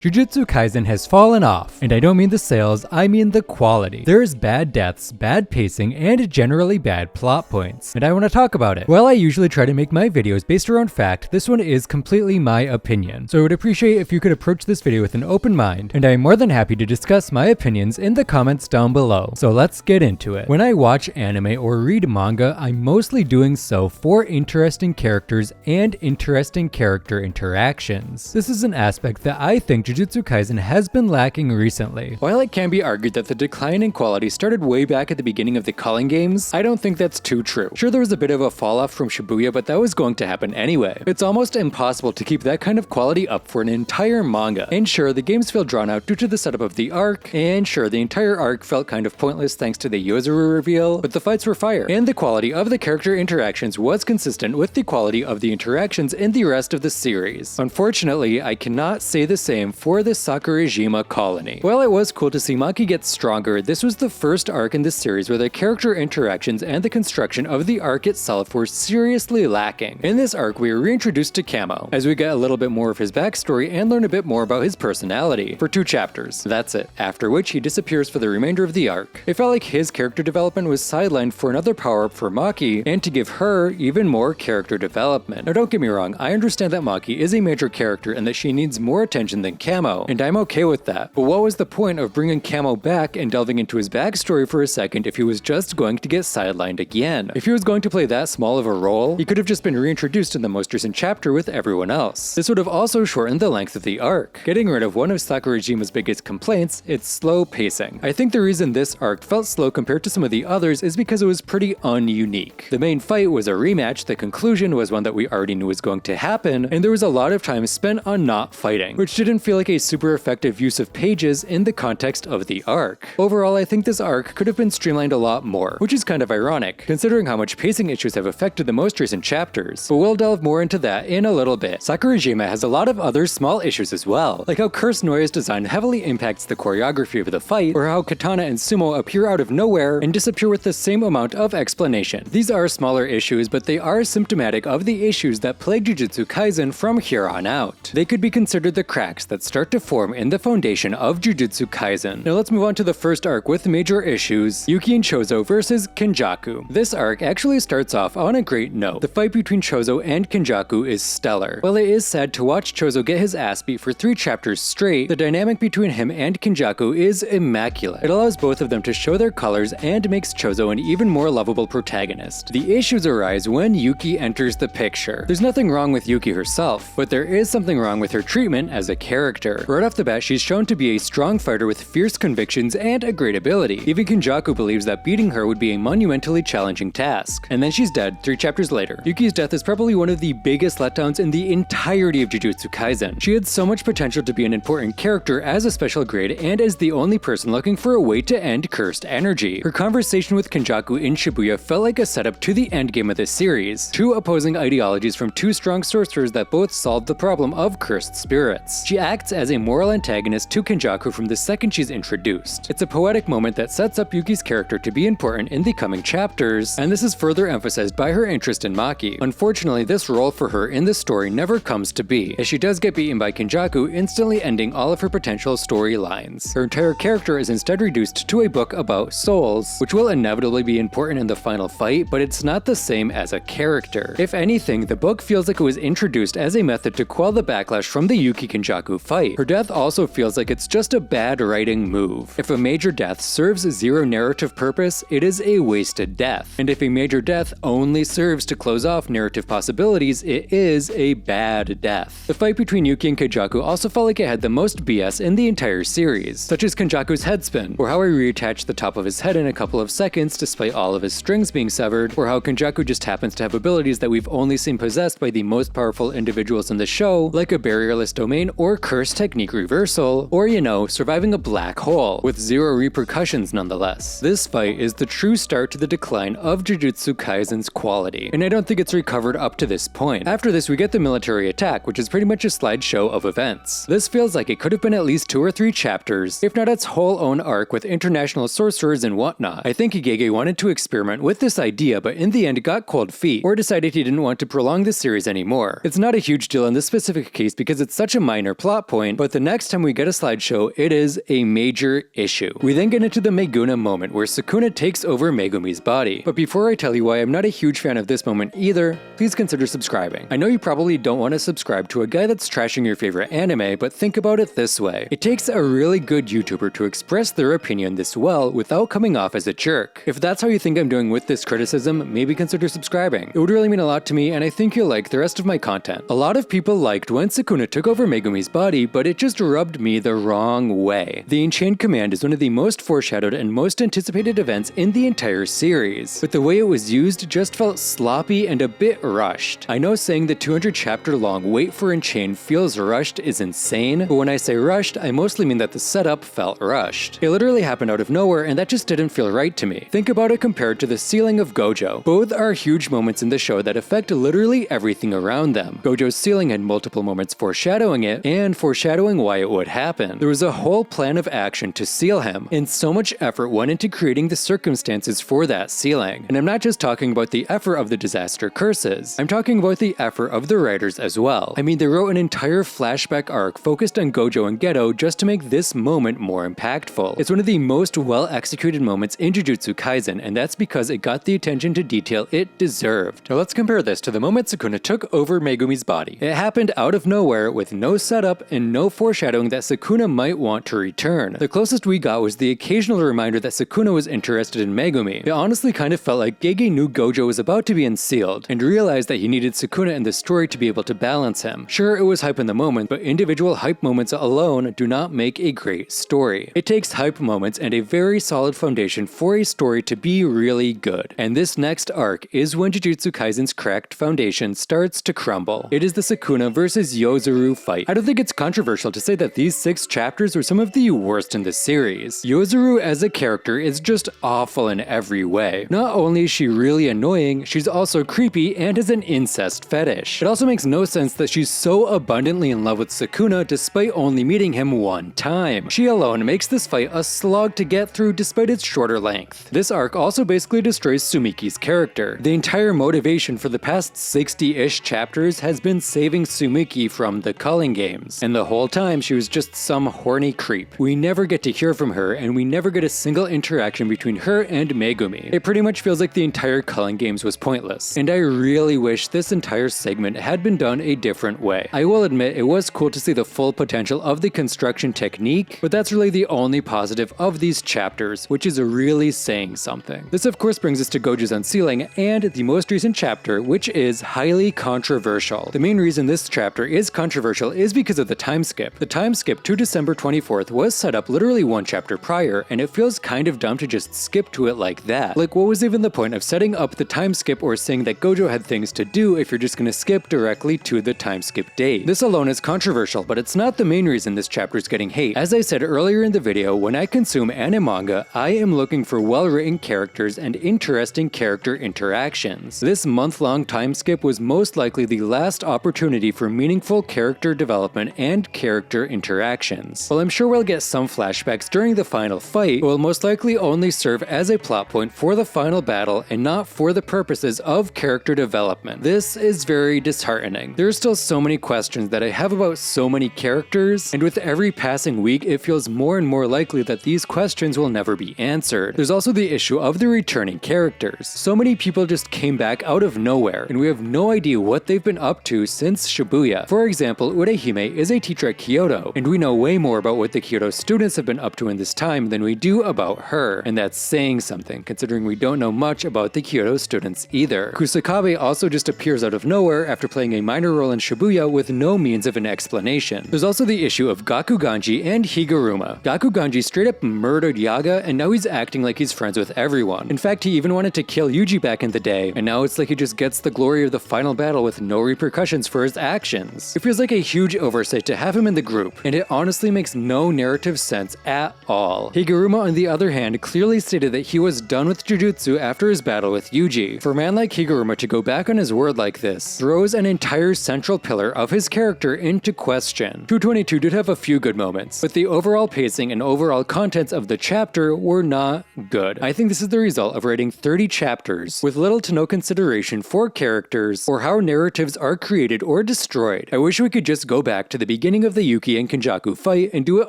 Jujutsu Kaisen has fallen off, and I don't mean the sales, I mean the quality. There's bad deaths, bad pacing, and generally bad plot points, and I want to talk about it. While I usually try to make my videos based around fact, this one is completely my opinion. So I would appreciate if you could approach this video with an open mind, and I am more than happy to discuss my opinions in the comments down below. So let's get into it. When I watch anime or read manga, I'm mostly doing so for interesting characters and interesting character interactions. This is an aspect that I think Jujutsu Kaisen has been lacking recently. While it can be argued that the decline in quality started way back at the beginning of the Culling games, I don't think that's too true. Sure, there was a bit of a fall off from Shibuya, but that was going to happen anyway. It's almost impossible to keep that kind of quality up for an entire manga. And sure, the games feel drawn out due to the setup of the arc, and sure, the entire arc felt kind of pointless thanks to the Yozuru reveal, but the fights were fire, and the quality of the character interactions was consistent with the quality of the interactions in the rest of the series. Unfortunately, I cannot say the same for the Sakurajima colony. While it was cool to see Maki get stronger, this was the first arc in this series where the character interactions and the construction of the arc itself were seriously lacking. In this arc, we are reintroduced to Camo, as we get a little bit more of his backstory and learn a bit more about his personality, for 2 chapters. That's it, after which he disappears for the remainder of the arc. It felt like his character development was sidelined for another power-up for Maki, and to give her even more character development. Now don't get me wrong, I understand that Maki is a major character and that she needs more attention than Camo, and I'm okay with that. But what was the point of bringing Camo back and delving into his backstory for a second if he was just going to get sidelined again? If he was going to play that small of a role, he could have just been reintroduced in the most recent chapter with everyone else. This would have also shortened the length of the arc. Getting rid of one of Sakurajima's biggest complaints, its slow pacing. I think the reason this arc felt slow compared to some of the others is because it was pretty ununique. The main fight was a rematch, the conclusion was one that we already knew was going to happen, and there was a lot of time spent on not fighting, which didn't feel like a super effective use of pages in the context of the arc. Overall, I think this arc could have been streamlined a lot more, which is kind of ironic, considering how much pacing issues have affected the most recent chapters, but we'll delve more into that in a little bit. Sakurajima has a lot of other small issues as well, like how Curse Noya's design heavily impacts the choreography of the fight, or how Katana and Sumo appear out of nowhere and disappear with the same amount of explanation. These are smaller issues, but they are symptomatic of the issues that plague Jujutsu Kaisen from here on out. They could be considered the cracks that start to form in the foundation of Jujutsu Kaisen. Now let's move on to the first arc with major issues, Yuki and Chozo versus Kenjaku. This arc actually starts off on a great note. The fight between Chozo and Kenjaku is stellar. While it is sad to watch Chozo get his ass beat for 3 chapters straight, the dynamic between him and Kenjaku is immaculate. It allows both of them to show their colors and makes Chozo an even more lovable protagonist. The issues arise when Yuki enters the picture. There's nothing wrong with Yuki herself, but there is something wrong with her treatment as a character. Right off the bat, she's shown to be a strong fighter with fierce convictions and a great ability. Even Kenjaku believes that beating her would be a monumentally challenging task. And then she's dead 3 chapters later. Yuki's death is probably one of the biggest letdowns in the entirety of Jujutsu Kaisen. She had so much potential to be an important character as a special grade and as the only person looking for a way to end cursed energy. Her conversation with Kenjaku in Shibuya felt like a setup to the endgame of this series. 2 opposing ideologies from 2 strong sorcerers that both solved the problem of cursed spirits. She acts as a moral antagonist to Kenjaku from the second she's introduced. It's a poetic moment that sets up Yuki's character to be important in the coming chapters, and this is further emphasized by her interest in Maki. Unfortunately, this role for her in the story never comes to be, as she does get beaten by Kenjaku, instantly ending all of her potential storylines. Her entire character is instead reduced to a book about souls, which will inevitably be important in the final fight, but it's not the same as a character. If anything, the book feels like it was introduced as a method to quell the backlash from the Yuki-Kenjaku fight. Her death also feels like it's just a bad writing move. If a major death serves 0 narrative purpose, it is a wasted death. And if a major death only serves to close off narrative possibilities, it is a bad death. The fight between Yuki and Kenjaku also felt like it had the most BS in the entire series, such as Kenjaku's head spin, or how he reattached the top of his head in a couple of seconds despite all of his strings being severed, or how Kenjaku just happens to have abilities that we've only seen possessed by the most powerful individuals in the show, like a barrierless domain or curse technique reversal, or surviving a black hole, with 0 repercussions nonetheless. This fight is the true start to the decline of Jujutsu Kaisen's quality, and I don't think it's recovered up to this point. After this, we get the military attack, which is pretty much a slideshow of events. This feels like it could have been at least 2 or 3 chapters, if not its whole own arc with international sorcerers and whatnot. I think Higege wanted to experiment with this idea, but in the end got cold feet, or decided he didn't want to prolong the series anymore. It's not a huge deal in this specific case because it's such a minor plot point, but the next time we get a slideshow, it is a major issue. We then get into the Meguna moment where Sukuna takes over Megumi's body. But before I tell you why I'm not a huge fan of this moment either, please consider subscribing. I know you probably don't want to subscribe to a guy that's trashing your favorite anime, but think about it this way. It takes a really good YouTuber to express their opinion this well without coming off as a jerk. If that's how you think I'm doing with this criticism, maybe consider subscribing. It would really mean a lot to me, and I think you'll like the rest of my content. A lot of people liked when Sukuna took over Megumi's body, but it just rubbed me the wrong way. The Enchained Command is one of the most foreshadowed and most anticipated events in the entire series, but the way it was used just felt sloppy and a bit rushed. I know saying the 200 chapter long wait for Enchained feels rushed is insane, but when I say rushed, I mostly mean that the setup felt rushed. It literally happened out of nowhere, and that just didn't feel right to me. Think about it compared to the sealing of Gojo. Both are huge moments in the show that affect literally everything around them. Gojo's sealing had multiple moments foreshadowing it, and foreshadowing why it would happen. There was a whole plan of action to seal him, and so much effort went into creating the circumstances for that sealing. And I'm not just talking about the effort of the disaster curses, I'm talking about the effort of the writers as well. I mean, they wrote an entire flashback arc focused on Gojo and Geto just to make this moment more impactful. It's one of the most well-executed moments in Jujutsu Kaisen, and that's because it got the attention to detail it deserved. Now let's compare this to the moment Sukuna took over Megumi's body. It happened out of nowhere with no setup and no foreshadowing that Sukuna might want to return. The closest we got was the occasional reminder that Sukuna was interested in Megumi. It honestly kind of felt like Gege knew Gojo was about to be unsealed, and realized that he needed Sukuna in the story to be able to balance him. Sure, it was hype in the moment, but individual hype moments alone do not make a great story. It takes hype moments and a very solid foundation for a story to be really good. And this next arc is when Jujutsu Kaisen's cracked foundation starts to crumble. It is the Sukuna versus Yozuru fight. I don't think it's controversial to say that these 6 chapters were some of the worst in the series. Yozuru as a character is just awful in every way. Not only is she really annoying, she's also creepy and has an incest fetish. It also makes no sense that she's so abundantly in love with Sukuna despite only meeting him one time. She alone makes this fight a slog to get through despite its shorter length. This arc also basically destroys Sumiki's character. The entire motivation for the past 60-ish chapters has been saving Sumiki from the culling games, and the whole time she was just some horny creep. We never get to hear from her, and we never get a single interaction between her and Megumi. It pretty much feels like the entire culling games was pointless, and I really wish this entire segment had been done a different way. I will admit it was cool to see the full potential of the construction technique, but that's really the only positive of these chapters, which is really saying something. This of course brings us to Gojo's unsealing and the most recent chapter, which is highly controversial. The main reason this chapter is controversial is because of the time skip. The time skip to December 24th was set up literally one chapter prior, and it feels kind of dumb to just skip to it like that. Like, what was even the point of setting up the time skip or saying that Gojo had things to do if you're just gonna skip directly to the time skip date? This alone is controversial, but it's not the main reason this chapter is getting hate. As I said earlier in the video, when I consume anime manga, I am looking for well-written characters and interesting character interactions. This month-long time skip was most likely the last opportunity for meaningful character development and character interactions. While I'm sure we'll get some flashbacks during the final fight, it will most likely only serve as a plot point for the final battle and not for the purposes of character development. This is very disheartening. There are still so many questions that I have about so many characters, and with every passing week it feels more and more likely that these questions will never be answered. There's also the issue of the returning characters. So many people just came back out of nowhere, and we have no idea what they've been up to since Shibuya. For example, Utahime is a teacher at Kyoto, and we know way more about what the Kyoto students have been up to in this time than we do about her, and that's saying something, considering we don't know much about the Kyoto students either. Kusakabe also just appears out of nowhere after playing a minor role in Shibuya with no means of an explanation. There's also the issue of Gakuganji and Higuruma. Gakuganji straight up murdered Yaga, and now he's acting like he's friends with everyone. In fact, he even wanted to kill Yuji back in the day, and now it's like he just gets the glory of the final battle with no repercussions for his actions. It feels like a huge oversight to have him in the group, and it honestly makes no narrative sense at all. Higuruma, on the other hand, clearly stated that he was done with Jujutsu after his battle with Yuji. For a man like Higuruma to go back on his word like this throws an entire central pillar of his character into question. 222 did have a few good moments, but the overall pacing and overall contents of the chapter were not good. I think this is the result of writing 30 chapters with little to no consideration for characters or how narratives are created or destroyed. I wish we could just go back to the beginning beginning of the Yuki and Kenjaku fight and do it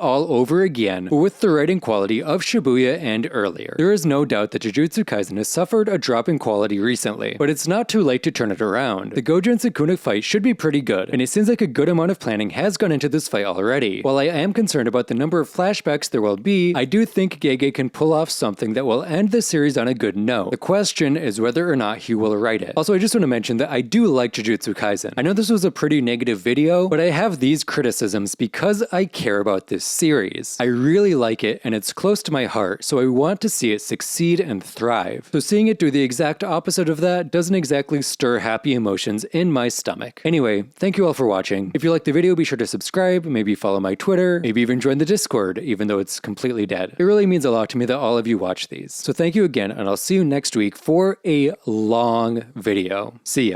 all over again, but with the writing quality of Shibuya and earlier. There is no doubt that Jujutsu Kaisen has suffered a drop in quality recently, but it's not too late to turn it around. The Gojo and Sukuna fight should be pretty good, and it seems like a good amount of planning has gone into this fight already. While I am concerned about the number of flashbacks there will be, I do think Gege can pull off something that will end the series on a good note. The question is whether or not he will write it. Also, I just want to mention that I do like Jujutsu Kaisen. I know this was a pretty negative video, but I have these criticisms because I care about this series. I really like it and it's close to my heart, so I want to see it succeed and thrive. So seeing it do the exact opposite of that doesn't exactly stir happy emotions in my stomach. Anyway, thank you all for watching. If you liked the video, be sure to subscribe, maybe follow my Twitter, maybe even join the Discord, even though it's completely dead. It really means a lot to me that all of you watch these. So thank you again, and I'll see you next week for a long video. See ya.